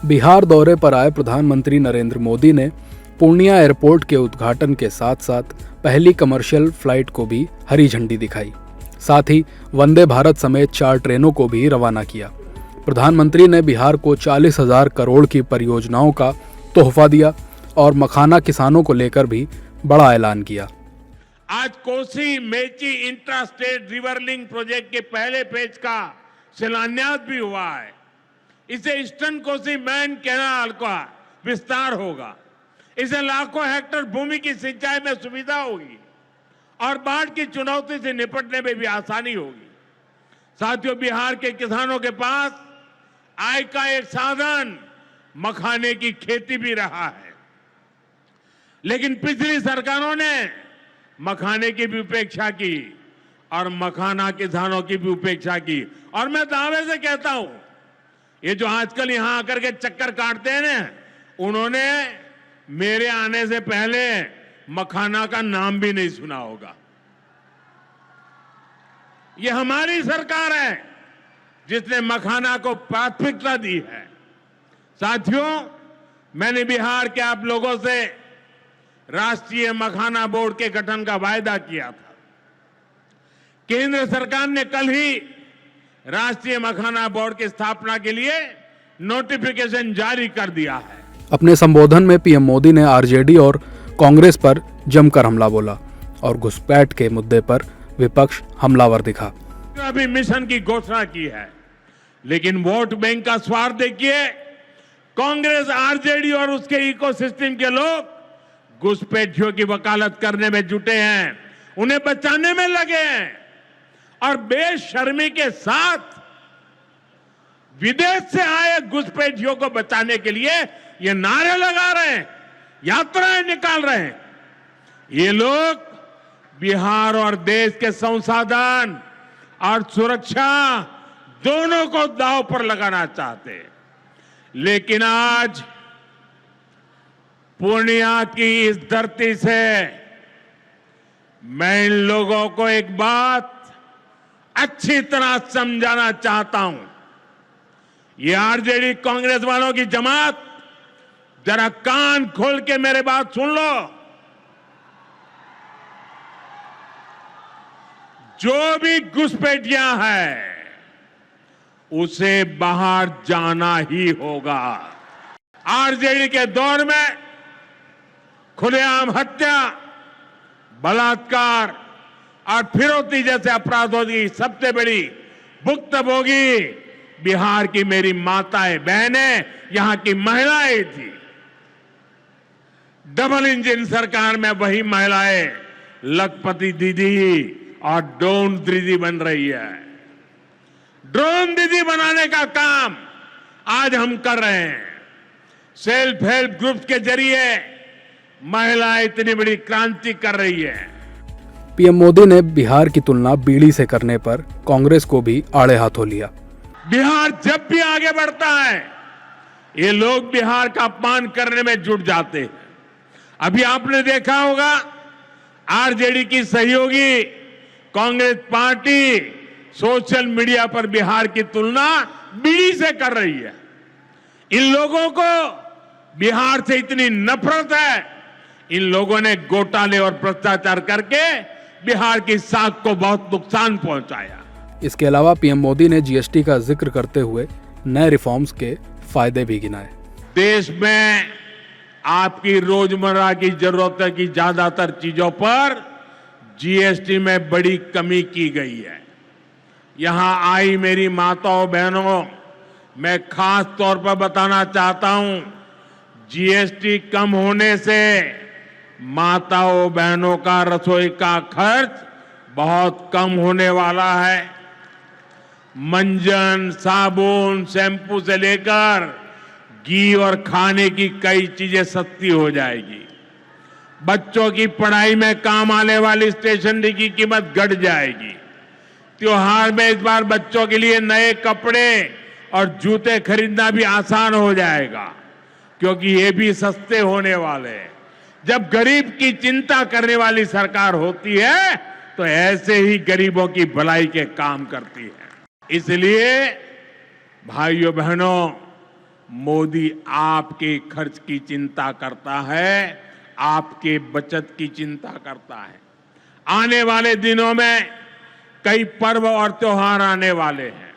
बिहार दौरे पर आए प्रधानमंत्री नरेंद्र मोदी ने पूर्णिया एयरपोर्ट के उद्घाटन के साथ साथ पहली कमर्शियल फ्लाइट को भी हरी झंडी दिखाई। साथ ही वंदे भारत समेत 4 ट्रेनों को भी रवाना किया। प्रधानमंत्री ने बिहार को 40,000 करोड़ की परियोजनाओं का तोहफा दिया और मखाना किसानों को लेकर भी बड़ा ऐलान किया। आज Kosi Mechi intrastate river link project के पहले फेज का शिलान्यास भी हुआ है। इसे ईस्टर्न कोसी मैन कैनाल का विस्तार होगा। इसे लाखों हेक्टेयर भूमि की सिंचाई में सुविधा होगी और बाढ़ की चुनौती से निपटने में भी आसानी होगी। साथियों, बिहार के किसानों के पास आय का एक साधन मखाने की खेती भी रहा है, लेकिन पिछली सरकारों ने मखाने की भी उपेक्षा की और मखाना किसानों की भी उपेक्षा की। और मैं दावे से कहता हूं, ये जो आजकल यहां आकर के चक्कर काटते हैं ना, उन्होंने मेरे आने से पहले मखाना का नाम भी नहीं सुना होगा। ये हमारी सरकार है जिसने मखाना को प्राथमिकता दी है। साथियों, मैंने बिहार के आप लोगों से राष्ट्रीय मखाना बोर्ड के गठन का वायदा किया था। केंद्र सरकार ने कल ही राष्ट्रीय मखाना बोर्ड की स्थापना के लिए नोटिफिकेशन जारी कर दिया है। अपने संबोधन में पीएम मोदी ने आरजेडी और कांग्रेस पर जमकर हमला बोला और घुसपैठ के मुद्दे पर विपक्ष हमलावर दिखा। अभी मिशन की घोषणा की है, लेकिन वोट बैंक का स्वार्थ देखिए। कांग्रेस, आरजेडी और उसके इकोसिस्टम के लोग घुसपैठियों की वकालत करने में जुटे हैं, उन्हें बचाने में लगे हैं और बेशर्मी के साथ विदेश से आए घुसपैठियों को बचाने के लिए ये नारे लगा रहे हैं, यात्राएं निकाल रहे हैं। ये लोग बिहार और देश के संसाधन और सुरक्षा दोनों को दांव पर लगाना चाहते हैं। लेकिन आज पूर्णिया की इस धरती से मैं इन लोगों को एक बात अच्छी तरह समझाना चाहता हूं। ये आरजेडी कांग्रेस वालों की जमात, जरा कान खोल के मेरे बात सुन लो। जो भी घुसपैठिया है उसे बाहर जाना ही होगा। आरजेडी के दौर में खुलेआम हत्या, बलात्कार और फिरौती जैसे अपराधों की सबसे बड़ी भुक्तभोगी बिहार की मेरी माताएं, बहनें, यहां की महिलाएं थी। डबल इंजन सरकार में वही महिलाएं लखपति दीदी और ड्रोन दीदी बन रही है। ड्रोन दीदी बनाने का काम आज हम कर रहे हैं। सेल्फ हेल्प ग्रुप के जरिए महिलाएं इतनी बड़ी क्रांति कर रही है। पीएम मोदी ने बिहार की तुलना बीड़ी से करने पर कांग्रेस को भी आड़े हाथों लिया। बिहार जब भी आगे बढ़ता है, ये लोग बिहार का अपमान करने में जुट जाते हैं। अभी आपने देखा होगा, आरजेडी की सहयोगी कांग्रेस पार्टी सोशल मीडिया पर बिहार की तुलना बीड़ी से कर रही है। इन लोगों को बिहार से इतनी नफरत है, इन लोगों ने घोटाले और भ्रष्टाचार करके बिहार की साख को बहुत नुकसान पहुंचाया। इसके अलावा पीएम मोदी ने जीएसटी का जिक्र करते हुए नए रिफॉर्म्स के फायदे भी गिनाए। देश में आपकी रोजमर्रा की जरूरत की ज्यादातर चीजों पर जीएसटी में बड़ी कमी की गई है। यहां आई मेरी माताओं बहनों, मैं खास तौर पर बताना चाहता हूं, जीएसटी कम होने से माताओं बहनों का रसोई का खर्च बहुत कम होने वाला है। मंजन, साबुन, शैम्पू से लेकर घी और खाने की कई चीजें सस्ती हो जाएगी। बच्चों की पढ़ाई में काम आने वाली स्टेशनरी की कीमत घट जाएगी। त्योहार में इस बार बच्चों के लिए नए कपड़े और जूते खरीदना भी आसान हो जाएगा, क्योंकि ये भी सस्ते होने वाले हैं। जब गरीब की चिंता करने वाली सरकार होती है तो ऐसे ही गरीबों की भलाई के काम करती है। इसलिए भाइयों बहनों, मोदी आपके खर्च की चिंता करता है, आपके बचत की चिंता करता है। आने वाले दिनों में कई पर्व और त्योहार आने वाले हैं।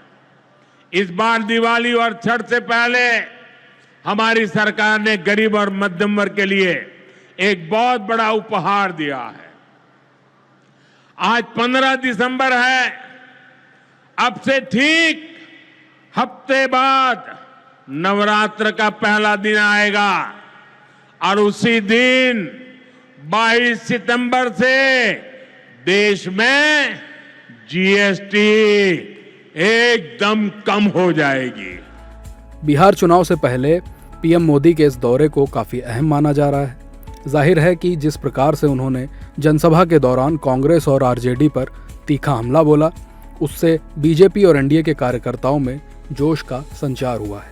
इस बार दिवाली और छठ से पहले हमारी सरकार ने गरीब और मध्यम वर्ग के लिए एक बहुत बड़ा उपहार दिया है। आज 15 दिसंबर है। अब से ठीक हफ्ते बाद नवरात्र का पहला दिन आएगा और उसी दिन 22 सितंबर से देश में जीएसटी एकदम कम हो जाएगी। बिहार चुनाव से पहले पीएम मोदी के इस दौरे को काफ़ी अहम माना जा रहा है। जाहिर है कि जिस प्रकार से उन्होंने जनसभा के दौरान कांग्रेस और आरजेडी पर तीखा हमला बोला, उससे बीजेपी और एनडीए के कार्यकर्ताओं में जोश का संचार हुआ है।